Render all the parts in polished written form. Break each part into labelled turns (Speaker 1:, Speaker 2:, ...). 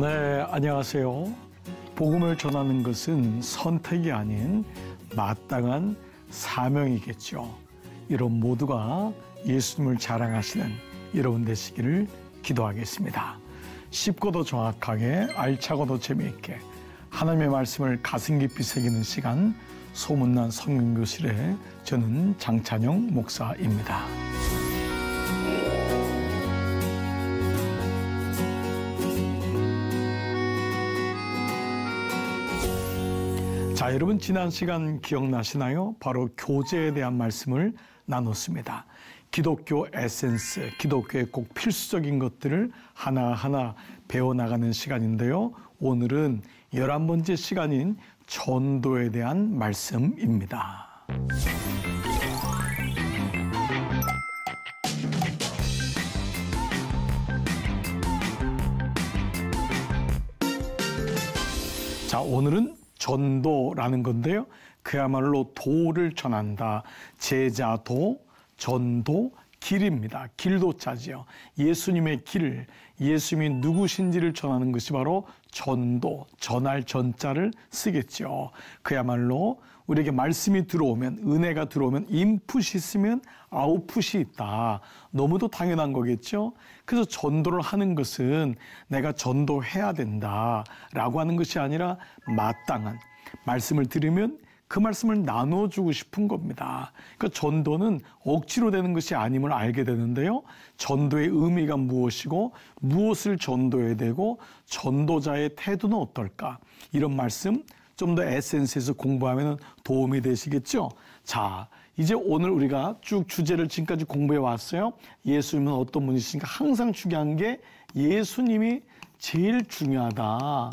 Speaker 1: 네, 안녕하세요. 복음을 전하는 것은 선택이 아닌 마땅한 사명이겠죠. 여러분 모두가 예수님을 자랑하시는 여러분 되시기를 기도하겠습니다. 쉽고도 정확하게, 알차고도 재미있게 하나님의 말씀을 가슴 깊이 새기는 시간, 소문난 성경교실의 저는 장찬영 목사입니다. 자, 여러분 지난 시간 기억나시나요? 바로 교제에 대한 말씀을 나눴습니다. 기독교 에센스, 기독교의 꼭 필수적인 것들을 하나하나 배워나가는 시간인데요. 오늘은 11번째 시간인 전도에 대한 말씀입니다. 자, 오늘은 전도라는 건데요. 그야말로 도를 전한다. 제자도, 전도, 길입니다. 길도자지요. 예수님의 길, 예수님이 누구신지를 전하는 것이 바로 전도, 전할 전자를 쓰겠죠. 그야말로 우리에게 말씀이 들어오면, 은혜가 들어오면 인풋이 있으면 아웃풋이 있다. 너무도 당연한 거겠죠. 그래서 전도를 하는 것은 내가 전도해야 된다라고 하는 것이 아니라 마땅한 말씀을 들으면 그 말씀을 나눠주고 싶은 겁니다. 그러니까 전도는 억지로 되는 것이 아님을 알게 되는데요. 전도의 의미가 무엇이고 무엇을 전도해야 되고 전도자의 태도는 어떨까? 이런 말씀 좀 더 에센스에서 공부하면 도움이 되시겠죠? 자, 이제 오늘 우리가 쭉 주제를 지금까지 공부해 왔어요. 예수님은 어떤 분이신가? 항상 중요한 게 예수님이 제일 중요하다.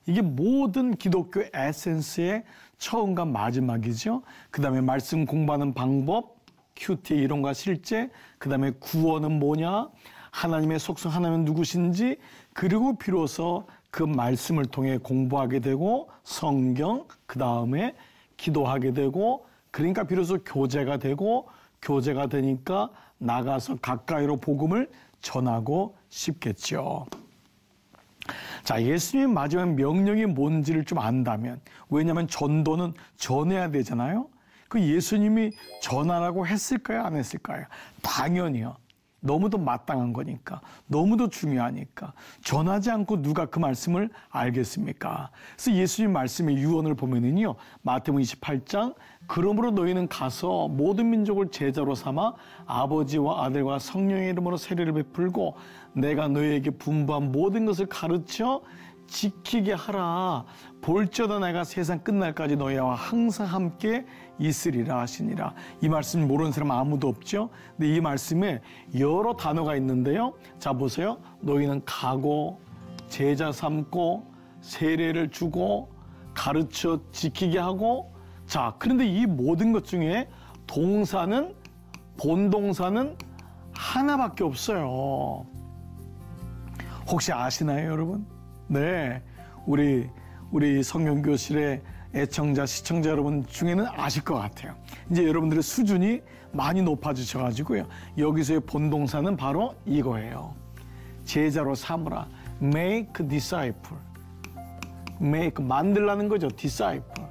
Speaker 1: 이게 모든 기독교 에센스의 처음과 마지막이죠. 그 다음에 말씀 공부하는 방법, 큐티 이론과 실제, 그 다음에 구원은 뭐냐, 하나님의 속성, 하나님은 누구신지, 그리고 비로소 그 말씀을 통해 공부하게 되고 성경, 그 다음에 기도하게 되고, 그러니까 비로소 교제가 되고, 교제가 되니까 나가서 가까이로 복음을 전하고 싶겠죠. 자, 예수님의 마지막 명령이 뭔지를 좀 안다면, 왜냐하면 전도는 전해야 되잖아요. 그 예수님이 전하라고 했을까요? 안 했을까요? 당연히요. 너무도 마땅한 거니까, 너무도 중요하니까. 전하지 않고 누가 그 말씀을 알겠습니까? 그래서 예수님 말씀의 유언을 보면은요, 마태복음 28장, 그러므로 너희는 가서 모든 민족을 제자로 삼아 아버지와 아들과 성령의 이름으로 세례를 베풀고 내가 너희에게 분부한 모든 것을 가르쳐 지키게 하라. 볼지어다 내가 세상 끝날까지 너희와 항상 함께 있으리라 하시니라. 이 말씀 모르는 사람 아무도 없죠. 근데 이 말씀에 여러 단어가 있는데요. 자, 보세요. 너희는 가고 제자 삼고 세례를 주고 가르쳐 지키게 하고. 자, 그런데 이 모든 것 중에 동사는, 본동사는 하나밖에 없어요. 혹시 아시나요, 여러분? 네, 우리 성경교실의 애청자, 시청자 여러분 중에는 아실 것 같아요. 이제 여러분들의 수준이 많이 높아지셔가지고요. 여기서의 본동사는 바로 이거예요. 제자로 삼으라. Make disciple. Make, 만들라는 거죠. disciple.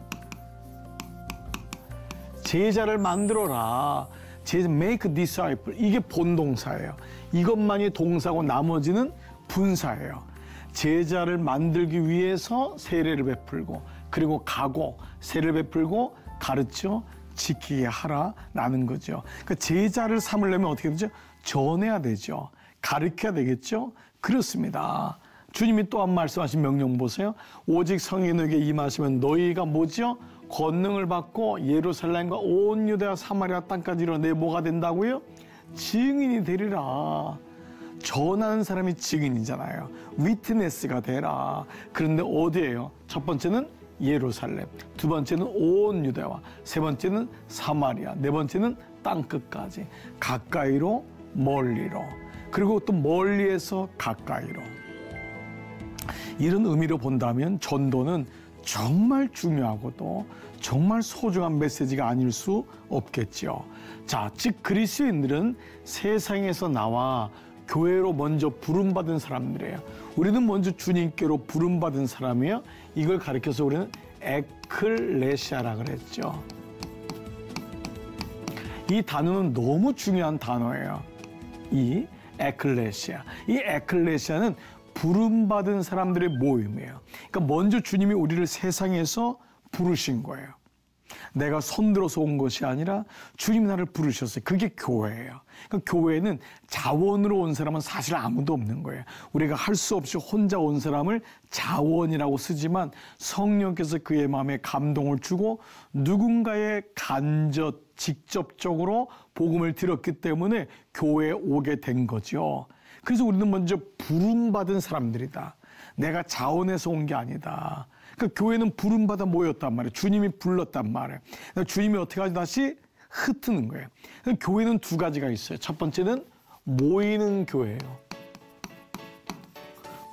Speaker 1: 제자를 만들어라. make disciple. 이게 본동사예요. 이것만이 동사고 나머지는 분사예요. 제자를 만들기 위해서 세례를 베풀고, 그리고 가고 세례를 베풀고 가르쳐 지키게 하라라는 거죠. 그러니까 제자를 삼으려면 어떻게 되죠? 전해야 되죠. 가르쳐야 되겠죠. 그렇습니다. 주님이 또한 말씀하신 명령 보세요. 오직 성인에게 임하시면 너희가 뭐죠? 권능을 받고 예루살렘과 온 유대와 사마리아 땅까지 이르러 내 뭐가 된다고요? 증인이 되리라. 전하는 사람이 증인이잖아요. 위트네스가 되라. 그런데 어디예요? 첫 번째는 예루살렘, 두 번째는 온 유대와, 세 번째는 사마리아, 네 번째는 땅끝까지. 가까이로 멀리로, 그리고 또 멀리에서 가까이로. 이런 의미로 본다면 전도는 정말 중요하고도 정말 소중한 메시지가 아닐 수 없겠죠. 자, 즉 그리스도인들은 세상에서 나와 교회로 먼저 부름받은 사람들이에요. 우리는 먼저 주님께로 부름받은 사람이에요. 이걸 가리켜서 우리는 에클레시아라 그랬죠. 이 단어는 너무 중요한 단어예요. 이 에클레시아. 이 에클레시아는 부름받은 사람들의 모임이에요. 그러니까 먼저 주님이 우리를 세상에서 부르신 거예요. 내가 손들어서 온 것이 아니라 주님이 나를 부르셨어요. 그게 교회예요. 그러니까 교회는 자원으로 온 사람은 사실 아무도 없는 거예요. 우리가 할 수 없이 혼자 온 사람을 자원이라고 쓰지만 성령께서 그의 마음에 감동을 주고 누군가의 직접적으로 복음을 들었기 때문에 교회에 오게 된 거죠. 그래서 우리는 먼저 부름받은 사람들이다. 내가 자원해서 온 게 아니다. 그러니까 교회는 부름받아 모였단 말이에요. 주님이 불렀단 말이에요. 그러니까 주님이 어떻게 하지? 다시 흩트는 거예요. 그러니까 교회는 두 가지가 있어요. 첫 번째는 모이는 교회예요.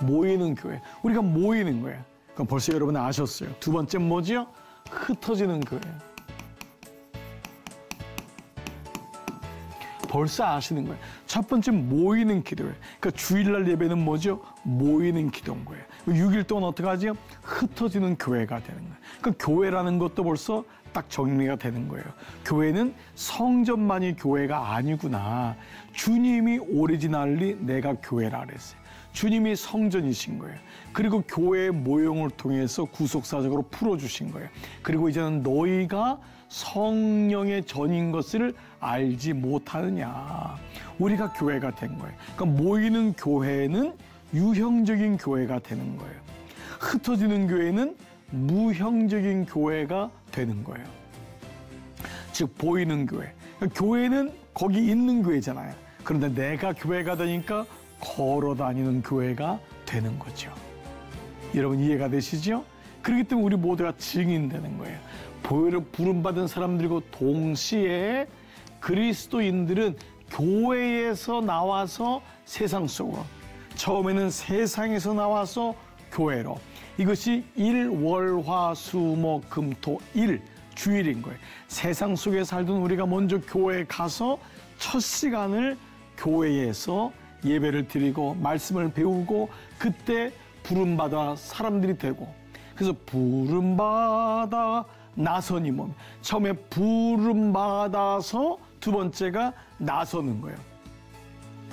Speaker 1: 모이는 교회. 우리가 모이는 거예요. 그럼 벌써 여러분 아셨어요. 두 번째는 뭐지요? 흩어지는 교회예요. 벌써 아시는 거예요. 첫 번째 모이는 기도예요. 그러니까 주일날 예배는 뭐죠? 모이는 기도인 거예요. 6일 동안 어떻게 하죠? 흩어지는 교회가 되는 거예요. 그러니까 교회라는 것도 벌써 딱 정리가 되는 거예요. 교회는 성전만이 교회가 아니구나. 주님이 오리지널리 내가 교회라 그랬어요. 주님이 성전이신 거예요. 그리고 교회의 모형을 통해서 구속사적으로 풀어주신 거예요. 그리고 이제는 너희가 성령의 전인 것을 알지 못하느냐. 우리가 교회가 된 거예요. 그러니까 모이는 교회는 유형적인 교회가 되는 거예요. 흩어지는 교회는 무형적인 교회가 되는 거예요. 즉 보이는 교회. 그러니까 교회는 거기 있는 교회잖아요. 그런데 내가 교회가 되니까 걸어 다니는 교회가 되는 거죠. 여러분 이해가 되시죠? 그렇기 때문에 우리 모두가 증인되는 거예요. 부름받은 사람들이고 동시에 그리스도인들은 교회에서 나와서 세상 속으로, 처음에는 세상에서 나와서 교회로, 이것이 일월화수목금토일 주일인 거예요. 세상 속에 살던 우리가 먼저 교회에 가서 첫 시간을 교회에서 예배를 드리고 말씀을 배우고 그때 부름받아 사람들이 되고, 그래서 부름받아 나선이 몸. 처음에 부름받아서 두 번째가 나서는 거예요.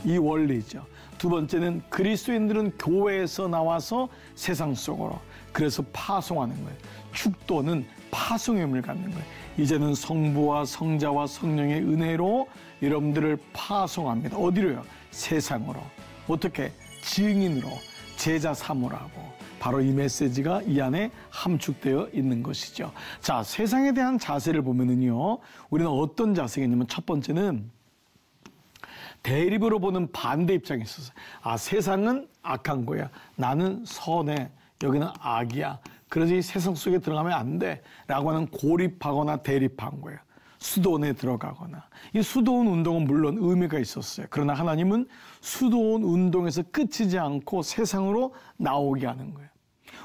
Speaker 1: 이 원리죠. 두 번째는 그리스도인들은 교회에서 나와서 세상 속으로, 그래서 파송하는 거예요. 축도는 파송의 의미를 갖는 거예요. 이제는 성부와 성자와 성령의 은혜로 여러분들을 파송합니다. 어디로요? 세상으로. 어떻게? 증인으로, 제자 삼으라고. 바로 이 메시지가 이 안에 함축되어 있는 것이죠. 자, 세상에 대한 자세를 보면은요, 우리는 어떤 자세겠냐면 첫 번째는 대립으로 보는 반대 입장에 있었어요. 아, 세상은 악한 거야. 나는 선해. 여기는 악이야. 그러지 세상 속에 들어가면 안 돼. 라고 하는 고립하거나 대립한 거예요. 수도원에 들어가거나. 이 수도원 운동은 물론 의미가 있었어요. 그러나 하나님은 수도원 운동에서 끝이지 않고 세상으로 나오게 하는 거예요.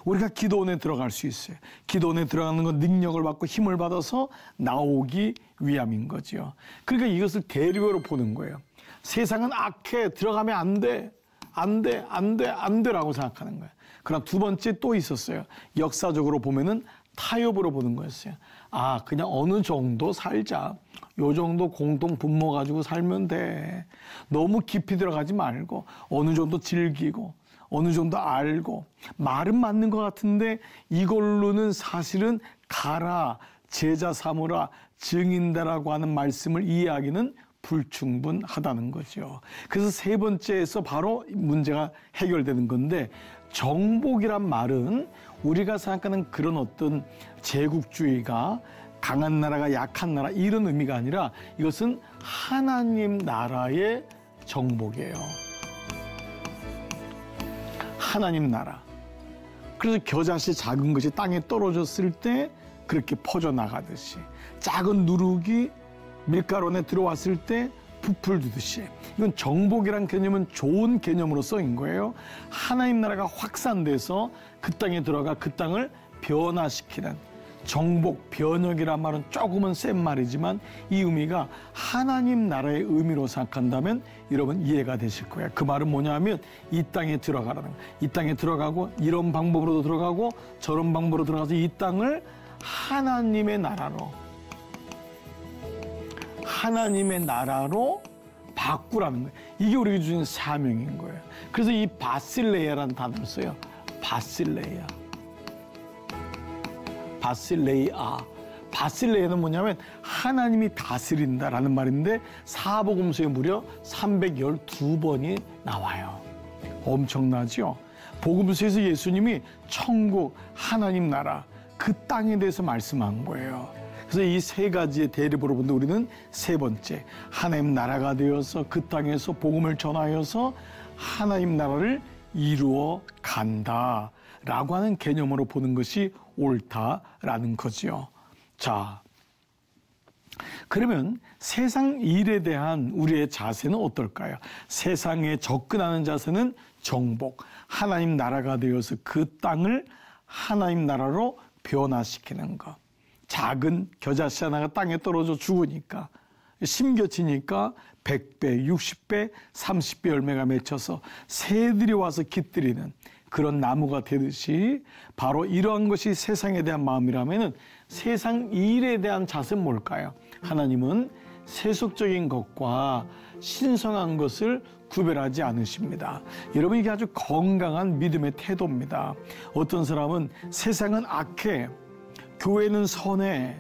Speaker 1: 우리가 기도원에 들어갈 수 있어요. 기도원에 들어가는 건 능력을 받고 힘을 받아서 나오기 위함인 거죠. 그러니까 이것을 대립으로 보는 거예요. 세상은 악해. 들어가면 안 돼. 안 돼. 안 돼. 안 돼라고 생각하는 거예요. 그러나 두 번째 또 있었어요. 역사적으로 보면은 타협으로 보는 거였어요. 아, 그냥 어느 정도 살자. 요 정도 공동 분모 가지고 살면 돼. 너무 깊이 들어가지 말고 어느 정도 즐기고 어느 정도 알고. 말은 맞는 것 같은데 이걸로는 사실은 가라, 제자 삼으라, 증인되라고 하는 말씀을 이해하기는 불충분하다는 거죠. 그래서 세 번째에서 바로 문제가 해결되는 건데, 정복이란 말은 우리가 생각하는 그런 어떤 제국주의가 강한 나라가 약한 나라 이런 의미가 아니라 이것은 하나님 나라의 정복이에요. 하나님 나라. 그래서 겨자씨 작은 것이 땅에 떨어졌을 때 그렇게 퍼져나가듯이, 작은 누룩이 밀가루 안에 들어왔을 때 부풀듯이, 이건 정복이란 개념은 좋은 개념으로 써인 거예요. 하나님 나라가 확산돼서 그 땅에 들어가 그 땅을 변화시키는, 정복, 변혁이란 말은 조금은 센 말이지만 이 의미가 하나님 나라의 의미로 생각한다면 여러분 이해가 되실 거예요. 그 말은 뭐냐면 이 땅에 들어가라는 거예요. 이 땅에 들어가고 이런 방법으로도 들어가고 저런 방법으로 들어가서 이 땅을 하나님의 나라로 바꾸라는 거예요. 이게 우리에게 주신 사명인 거예요. 그래서 이 바실레이아라는 단어를 써요. 바실레이아는 뭐냐면 하나님이 다스린다라는 말인데 사복음서에 무려 312번이 나와요. 엄청나죠? 복음서에서 예수님이 천국, 하나님 나라, 그 땅에 대해서 말씀한 거예요. 그래서 이 세 가지의 대립으로 본데 우리는 세 번째, 하나님 나라가 되어서 그 땅에서 복음을 전하여서 하나님 나라를 이루어 간다라고 하는 개념으로 보는 것이 옳다라는 거지요. 자, 그러면 세상 일에 대한 우리의 자세는 어떨까요? 세상에 접근하는 자세는 정복, 하나님 나라가 되어서 그 땅을 하나님 나라로 변화시키는 것. 작은 겨자씨 하나가 땅에 떨어져 죽으니까 심겨지니까 100배, 60배, 30배 열매가 맺혀서 새들이 와서 깃들이는 그런 나무가 되듯이 바로 이러한 것이 세상에 대한 마음이라면 세상 일에 대한 자세는 뭘까요? 하나님은 세속적인 것과 신성한 것을 구별하지 않으십니다. 여러분, 이게 아주 건강한 믿음의 태도입니다. 어떤 사람은 세상은 악해, 교회는 선해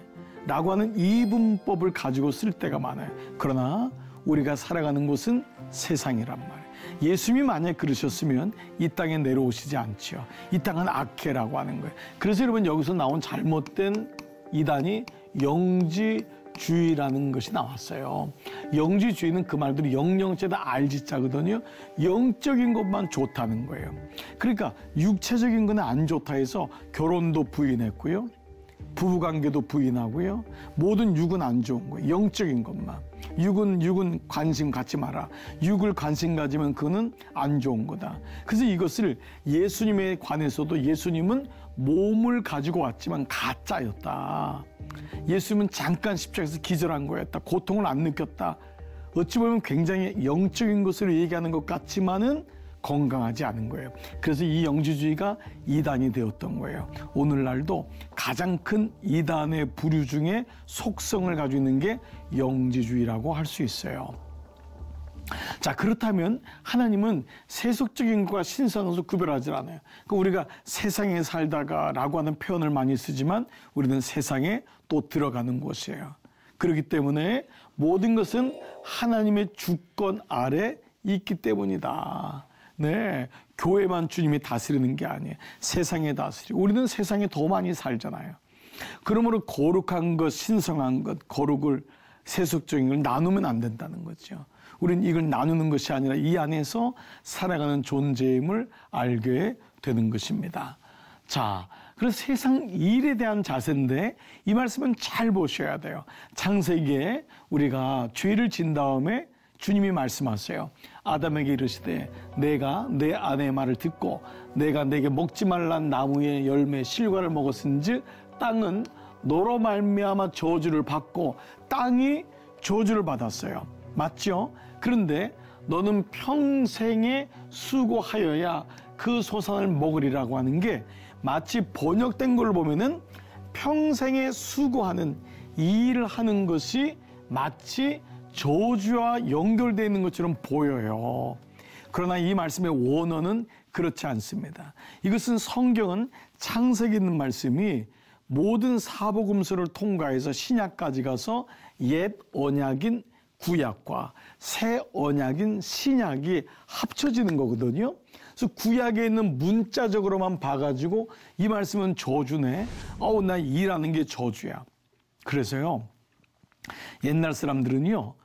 Speaker 1: 라고 하는 이분법을 가지고 쓸 때가 많아요. 그러나 우리가 살아가는 곳은 세상이란 말이에요. 예수님이 만약 그러셨으면 이 땅에 내려오시지 않지요. 이 땅은 악해라고 하는 거예요. 그래서 여러분 여기서 나온 잘못된 이단이 영지주의라는 것이 나왔어요. 영지주의는 그 말대로 영영죄다 알지자거든요. 영적인 것만 좋다는 거예요. 그러니까 육체적인 건 안 좋다 해서 결혼도 부인했고요. 부부관계도 부인하고요. 모든 육은 안 좋은 거예요. 영적인 것만. 육은 관심 갖지 마라. 육을 관심 가지면 그거는 안 좋은 거다. 그래서 이것을 예수님에 관해서도 예수님은 몸을 가지고 왔지만 가짜였다. 예수님은 잠깐 십자가에서 기절한 거였다. 고통을 안 느꼈다. 어찌 보면 굉장히 영적인 것을 얘기하는 것 같지만은 건강하지 않은 거예요. 그래서 이 영지주의가 이단이 되었던 거예요. 오늘날도 가장 큰 이단의 부류 중에 속성을 가지고 있는 게 영지주의라고 할 수 있어요. 자, 그렇다면 하나님은 세속적인 것과 신성한 것을 구별하지 않아요. 그러니까 우리가 세상에 살다가 라고 하는 표현을 많이 쓰지만 우리는 세상에 또 들어가는 곳이에요. 그렇기 때문에 모든 것은 하나님의 주권 아래 있기 때문이다. 네, 교회만 주님이 다스리는 게 아니에요. 세상에 다스리고 우리는 세상에 더 많이 살잖아요. 그러므로 거룩한 것, 신성한 것, 거룩을 세속적인 걸 나누면 안 된다는 거죠. 우리는 이걸 나누는 것이 아니라 이 안에서 살아가는 존재임을 알게 되는 것입니다. 자, 그래서 세상 일에 대한 자세인데 이 말씀은 잘 보셔야 돼요. 창세기에 우리가 죄를 진 다음에 주님이 말씀하세요. 아담에게 이르시되 내가 내 아내의 말을 듣고 내가 내게 먹지 말란 나무의 열매 실과를 먹었은즉 땅은 너로 말미암아 저주를 받고 땅이 저주를 받았어요. 맞죠? 그런데 너는 평생에 수고하여야 그 소산을 먹으리라고 하는 게 마치 번역된 걸 보면은 평생에 수고하는 이 일을 하는 것이 마치 저주와 연결되어 있는 것처럼 보여요. 그러나 이 말씀의 원어는 그렇지 않습니다. 이것은 성경은 창세기 있는 말씀이 모든 사복음서를 통과해서 신약까지 가서 옛 언약인 구약과 새 언약인 신약이 합쳐지는 거거든요. 그래서 구약에 있는 문자적으로만 봐가지고 이 말씀은 저주네. 나 일하는 게 저주야. 그래서요, 옛날 사람들은요,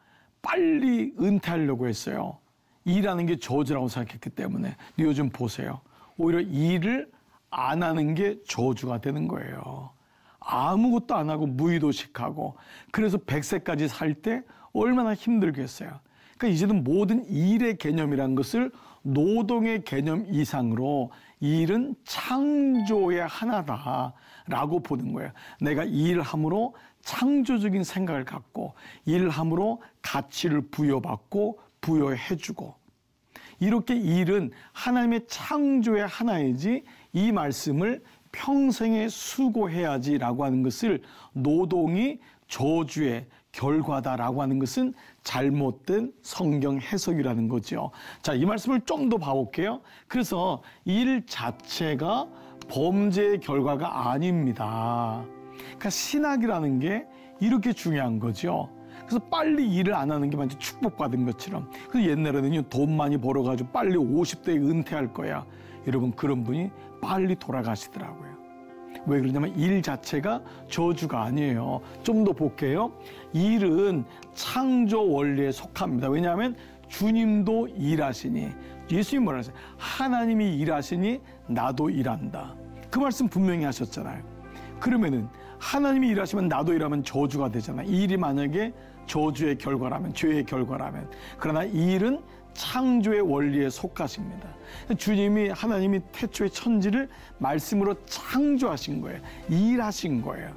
Speaker 1: 빨리 은퇴하려고 했어요. 일하는 게 저주라고 생각했기 때문에. 근데 요즘 보세요. 오히려 일을 안 하는 게 저주가 되는 거예요. 아무것도 안 하고 무의도식하고. 그래서 100세까지 살 때 얼마나 힘들겠어요. 그러니까 이제는 모든 일의 개념이란 것을 노동의 개념 이상으로 일은 창조의 하나다라고 보는 거예요. 내가 일함으로 창조적인 생각을 갖고 일함으로 가치를 부여받고 부여해주고, 이렇게 일은 하나님의 창조의 하나이지 이 말씀을 평생에 수고해야지라고 하는 것을 노동이 저주의 결과다라고 하는 것은 잘못된 성경 해석이라는 거죠. 자, 이 말씀을 좀 더 봐볼게요. 그래서 일 자체가 범죄의 결과가 아닙니다. 그러니까 신학이라는 게 이렇게 중요한 거죠. 그래서 빨리 일을 안 하는 게 마치 축복받은 것처럼. 그래서 옛날에는요, 돈 많이 벌어가지고 빨리 50대에 은퇴할 거야. 여러분, 그런 분이 빨리 돌아가시더라고요. 왜 그러냐면 일 자체가 저주가 아니에요. 좀 더 볼게요. 일은 창조 원리에 속합니다. 왜냐하면 주님도 일하시니, 예수님 뭐라 하세요? 하나님이 일하시니 나도 일한다. 그 말씀 분명히 하셨잖아요. 그러면은 하나님이 일하시면 나도 일하면 저주가 되잖아요. 이 일이 만약에 저주의 결과라면, 죄의 결과라면. 그러나 이 일은 창조의 원리에 속하십니다. 주님이, 하나님이 태초에 천지를 말씀으로 창조하신 거예요. 일하신 거예요.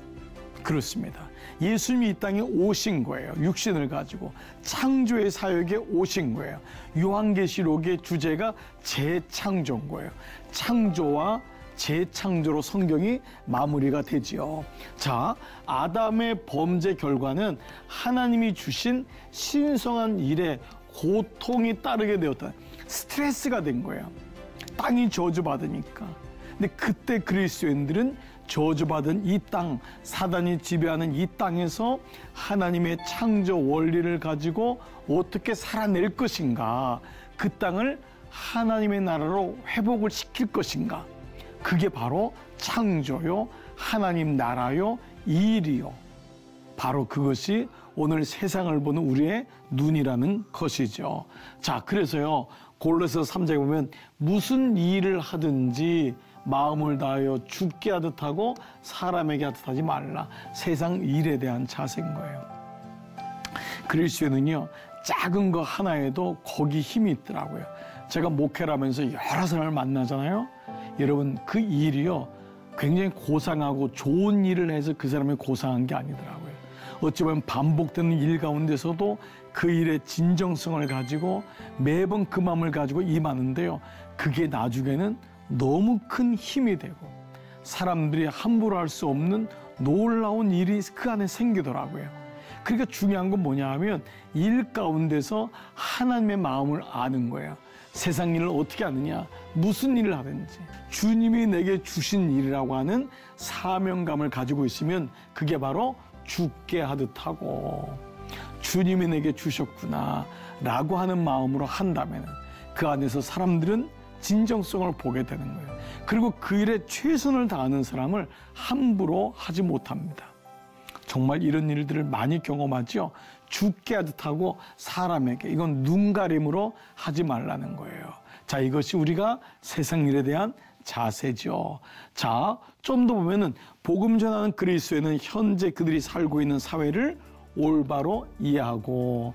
Speaker 1: 그렇습니다. 예수님이 이 땅에 오신 거예요. 육신을 가지고 창조의 사역에 오신 거예요. 요한계시록의 주제가 재창조인 거예요. 창조와 재창조로 성경이 마무리가 되지요. 자, 아담의 범죄 결과는 하나님이 주신 신성한 일에 고통이 따르게 되었다. 스트레스가 된 거예요. 땅이 저주받으니까. 근데 그때 그리스도인들은 저주받은 이 땅, 사단이 지배하는 이 땅에서 하나님의 창조 원리를 가지고 어떻게 살아낼 것인가, 그 땅을 하나님의 나라로 회복을 시킬 것인가, 그게 바로 창조요, 하나님 나라요, 일이요. 바로 그것이 오늘 세상을 보는 우리의 눈이라는 것이죠. 자, 그래서요, 골로새서 3장에 보면 무슨 일을 하든지 마음을 다하여 죽게 하듯 하고 사람에게 하듯 하지 말라. 세상 일에 대한 자세인 거예요. 그리스도는요, 작은 거 하나에도 거기 힘이 있더라고요. 제가 목회를 하면서 여러 사람을 만나잖아요. 여러분, 그 일이요, 굉장히 고상하고 좋은 일을 해서 그 사람이 고상한 게 아니더라고요. 어찌 보면 반복되는 일 가운데서도 그 일의 진정성을 가지고 매번 그 마음을 가지고 임하는데요, 그게 나중에는 너무 큰 힘이 되고 사람들이 함부로 할 수 없는 놀라운 일이 그 안에 생기더라고요. 그러니까 중요한 건 뭐냐 하면 일 가운데서 하나님의 마음을 아는 거예요. 세상 일을 어떻게 아느냐, 무슨 일을 하든지 주님이 내게 주신 일이라고 하는 사명감을 가지고 있으면 그게 바로 죽게 하듯 하고 주님이 내게 주셨구나 라고 하는 마음으로 한다면 그 안에서 사람들은 진정성을 보게 되는 거예요. 그리고 그 일에 최선을 다하는 사람을 함부로 하지 못합니다. 정말 이런 일들을 많이 경험하죠. 죽게 하듯 하고 사람에게, 이건 눈가림으로 하지 말라는 거예요. 자, 이것이 우리가 세상 일에 대한 자세죠. 자, 좀 더 보면은 복음 전하는 그리스도인은 현재 그들이 살고 있는 사회를 올바로 이해하고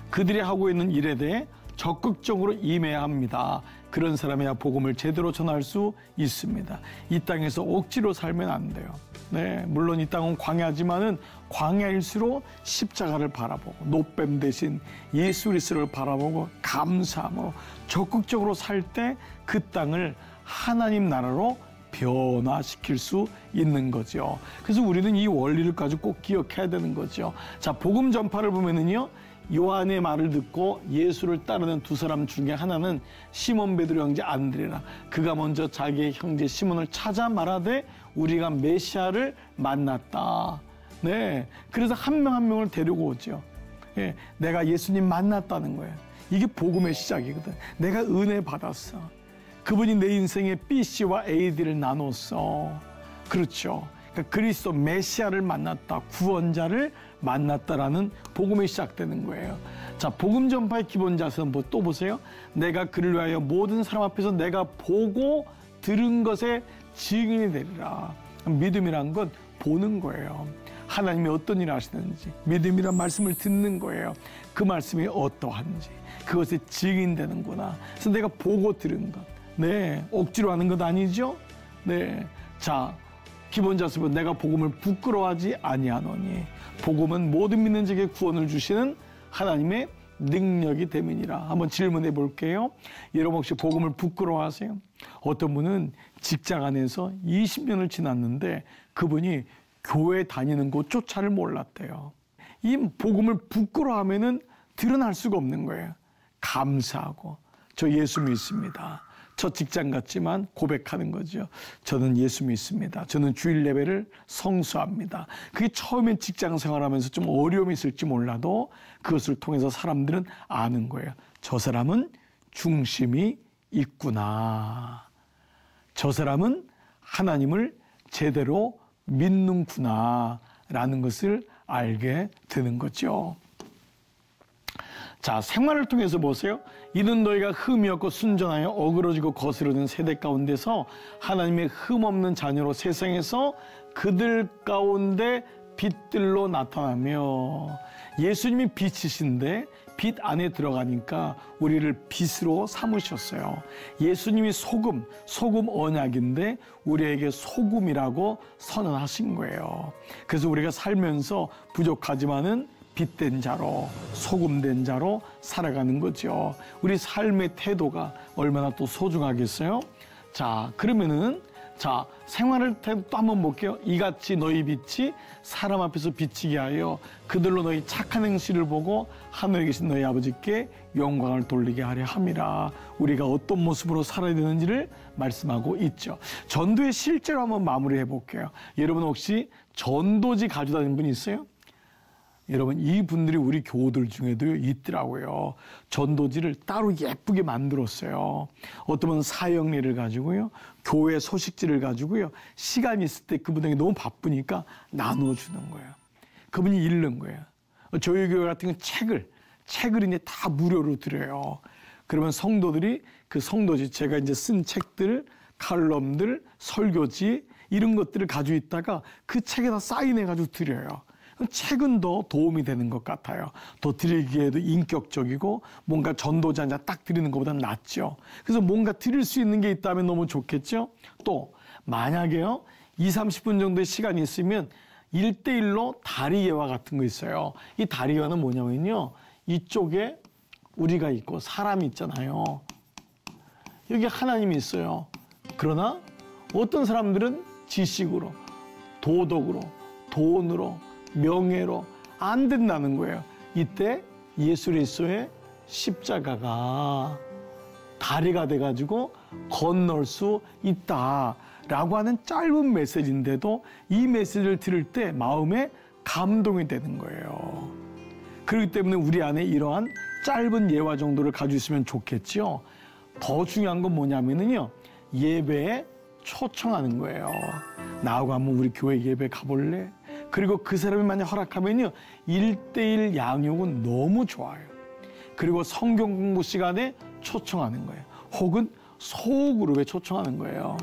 Speaker 1: 그들이 하고 있는 일에 대해 적극적으로 임해야 합니다. 그런 사람이야 복음을 제대로 전할 수 있습니다. 이 땅에서 억지로 살면 안 돼요. 네, 물론 이 땅은 광야지만은 광야일수록 십자가를 바라보고 노뱀 대신 예수 그리스도를 바라보고 감사함으로 적극적으로 살 때 그 땅을 하나님 나라로 변화시킬 수 있는 거죠. 그래서 우리는 이 원리를 가지고 꼭 기억해야 되는 거죠. 자, 복음 전파를 보면은요, 요한의 말을 듣고 예수를 따르는 두 사람 중에 하나는 시몬 베드로 형제 안드레라. 그가 먼저 자기의 형제 시몬을 찾아 말하되 우리가 메시아를 만났다. 네, 그래서 한 명 한 명을 데리고 오죠. 예, 내가 예수님 만났다는 거예요. 이게 복음의 시작이거든. 내가 은혜 받았어. 그분이 내 인생의 BC와 AD를 나눴어. 그렇죠. 그러니까 그리스도 메시아를 만났다, 구원자를 만났다라는 복음이 시작되는 거예요. 자, 복음 전파의 기본 자세는 또 보세요. 내가 그를 위하여 모든 사람 앞에서 내가 보고 들은 것에 증인이 되리라. 믿음이란 건 보는 거예요. 하나님이 어떤 일을 하시는지, 믿음이란 말씀을 듣는 거예요. 그 말씀이 어떠한지, 그것에 증인되는구나. 그래서 내가 보고 들은 것, 네, 억지로 하는 것 아니죠? 네, 자, 기본 자습은 내가 복음을 부끄러워하지 아니하노니 복음은 모든 믿는 자에게 구원을 주시는 하나님의 능력이 됨이니라. 한번 질문해 볼게요. 여러분 혹시 복음을 부끄러워하세요? 어떤 분은 직장 안에서 20년을 지났는데 그분이 교회 다니는 곳조차를 몰랐대요. 이 복음을 부끄러워하면은 드러날 수가 없는 거예요. 감사하고 저 예수 믿습니다. 첫 직장 같지만 고백하는 거죠. 저는 예수 믿습니다. 저는 주일 예배를 성수합니다. 그게 처음엔 직장 생활하면서 좀 어려움이 있을지 몰라도 그것을 통해서 사람들은 아는 거예요. 저 사람은 중심이 있구나. 저 사람은 하나님을 제대로 믿는구나 라는 것을 알게 되는 거죠. 자, 생활을 통해서 보세요. 이는 너희가 흠이 없고 순전하여 어그러지고 거스르는 세대 가운데서 하나님의 흠 없는 자녀로 세상에서 그들 가운데 빛들로 나타나며, 예수님이 빛이신데 빛 안에 들어가니까 우리를 빛으로 삼으셨어요. 예수님이 소금 언약인데 우리에게 소금이라고 선언하신 거예요. 그래서 우리가 살면서 부족하지만은 빛된 자로, 소금된 자로 살아가는 거죠. 우리 삶의 태도가 얼마나 또 소중하겠어요? 자, 그러면은 자, 생활을 또 한번 볼게요. 이같이 너희 빛이 사람 앞에서 비치게 하여 그들로 너희 착한 행실을 보고 하늘에 계신 너희 아버지께 영광을 돌리게 하려 함이라. 우리가 어떤 모습으로 살아야 되는지를 말씀하고 있죠. 전도의 실제로 한번 마무리해 볼게요. 여러분 혹시 전도지 가지고 다니는 분이 있어요? 여러분 이분들이 우리 교우들 중에도 있더라고요. 전도지를 따로 예쁘게 만들었어요. 어떤 분은 사형리를 가지고요, 교회 소식지를 가지고요, 시간이 있을 때 그분에게 너무 바쁘니까 나눠주는 거예요. 그분이 읽는 거예요. 저희 교회 같은 경우는 책을 이제 다 무료로 드려요. 그러면 성도들이 그 성도지, 제가 이제 쓴 책들, 칼럼들, 설교지 이런 것들을 가지고 있다가 그 책에다 사인해가지고 드려요. 책은 더 도움이 되는 것 같아요. 더 드리기에도 인격적이고 뭔가 전도자 한자 딱 드리는 것보다는 낫죠. 그래서 뭔가 드릴 수 있는 게 있다면 너무 좋겠죠. 또 만약에요 20-30분 정도의 시간이 있으면 1:1로 다리 예화 같은 거 있어요. 이 다리 예화는 뭐냐면요, 이쪽에 우리가 있고 사람이 있잖아요. 여기 하나님이 있어요. 그러나 어떤 사람들은 지식으로, 도덕으로, 돈으로, 명예로 안 된다는 거예요. 이때 예수 그리스도의 십자가가 다리가 돼가지고 건널 수 있다라고 하는 짧은 메시지인데도 이 메시지를 들을 때 마음에 감동이 되는 거예요. 그렇기 때문에 우리 안에 이러한 짧은 예화 정도를 가지고 있으면 좋겠죠. 더 중요한 건 뭐냐면요, 예배에 초청하는 거예요. 나하고 한번 우리 교회 예배 가볼래? 그리고 그 사람이 만약 허락하면요 1:1 양육은 너무 좋아요. 그리고 성경 공부 시간에 초청하는 거예요. 혹은 소그룹에 초청하는 거예요.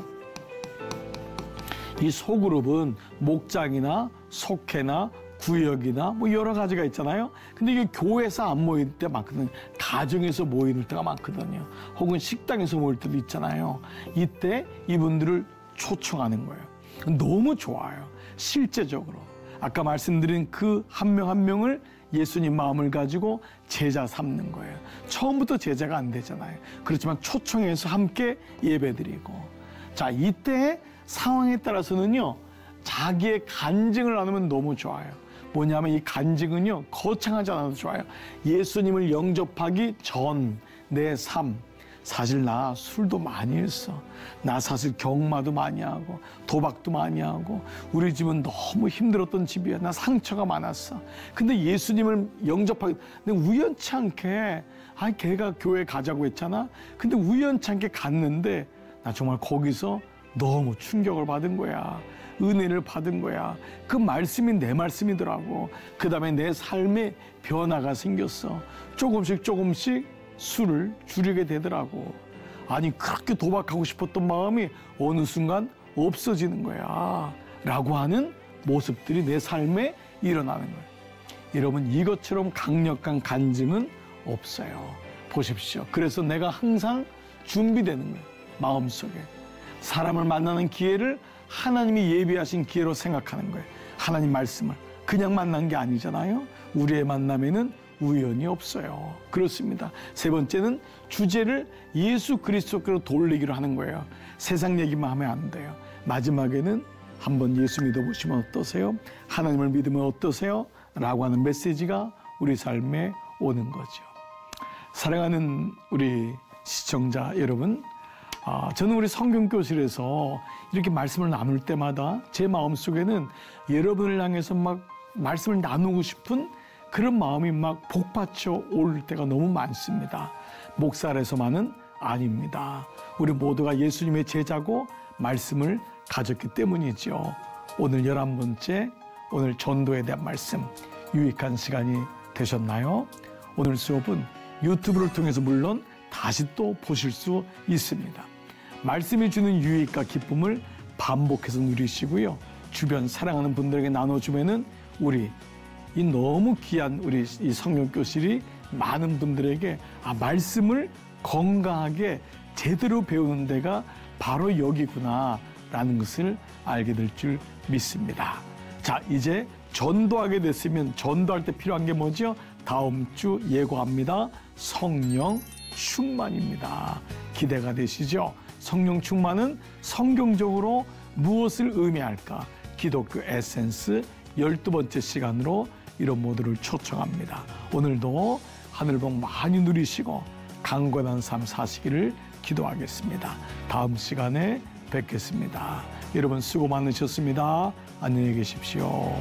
Speaker 1: 이 소그룹은 목장이나 속회나 구역이나 뭐 여러 가지가 있잖아요. 근데 이게 교회에서 안 모일 때 많거든요. 가정에서 모일 때가 많거든요. 혹은 식당에서 모일 때도 있잖아요. 이때 이분들을 초청하는 거예요. 너무 좋아요. 실제적으로 아까 말씀드린 그 한 명 한 명을 예수님 마음을 가지고 제자 삼는 거예요. 처음부터 제자가 안 되잖아요. 그렇지만 초청해서 함께 예배드리고, 자, 이때 상황에 따라서는요 자기의 간증을 나누면 너무 좋아요. 뭐냐면 이 간증은요 거창하지 않아도 좋아요. 예수님을 영접하기 전 내 삶, 사실 나 술도 많이 했어. 나 사실 경마도 많이 하고 도박도 많이 하고 우리 집은 너무 힘들었던 집이야. 나 상처가 많았어. 근데 예수님을 영접하기, 근데 우연치 않게 걔가 교회 가자고 했잖아. 근데 우연치 않게 갔는데 나 정말 거기서 너무 충격을 받은 거야. 은혜를 받은 거야. 그 말씀이 내 말씀이더라고. 그 다음에 내 삶에 변화가 생겼어. 조금씩 술을 줄이게 되더라고. 아니 그렇게 도박하고 싶었던 마음이 어느 순간 없어지는 거야 라고 하는 모습들이 내 삶에 일어나는 거예요. 여러분, 이것처럼 강력한 간증은 없어요. 보십시오. 그래서 내가 항상 준비되는 거예요. 마음속에. 사람을 만나는 기회를 하나님이 예비하신 기회로 생각하는 거예요. 하나님 말씀을 그냥 만난 게 아니잖아요. 우리의 만남에는 우연이 없어요. 그렇습니다. 세 번째는 주제를 예수 그리스도께로 돌리기로 하는 거예요. 세상 얘기만 하면 안 돼요. 마지막에는 한번 예수 믿어보시면 어떠세요? 하나님을 믿으면 어떠세요? 라고 하는 메시지가 우리 삶에 오는 거죠. 사랑하는 우리 시청자 여러분, 저는 우리 성경교실에서 이렇게 말씀을 나눌 때마다 제 마음속에는 여러분을 향해서 막 말씀을 나누고 싶은 그런 마음이 막 복받쳐 올 때가 너무 많습니다. 목살에서만은 아닙니다. 우리 모두가 예수님의 제자고 말씀을 가졌기 때문이죠. 오늘 11번째, 오늘 전도에 대한 말씀, 유익한 시간이 되셨나요? 오늘 수업은 유튜브를 통해서 물론 다시 또 보실 수 있습니다. 말씀이 주는 유익과 기쁨을 반복해서 누리시고요. 주변 사랑하는 분들에게 나눠주면은 우리 이 너무 귀한 우리 이 성경교실이 많은 분들에게 말씀을 건강하게 제대로 배우는 데가 바로 여기구나 라는 것을 알게 될 줄 믿습니다. 자, 이제 전도하게 됐으면 전도할 때 필요한 게 뭐죠? 다음 주 예고합니다. 성령 충만입니다. 기대가 되시죠? 성령 충만은 성경적으로 무엇을 의미할까? 기독교 에센스 12번째 시간으로 이런 모두를 초청합니다. 오늘도 하늘복 많이 누리시고 강건한 삶 사시기를 기도하겠습니다. 다음 시간에 뵙겠습니다. 여러분 수고 많으셨습니다. 안녕히 계십시오.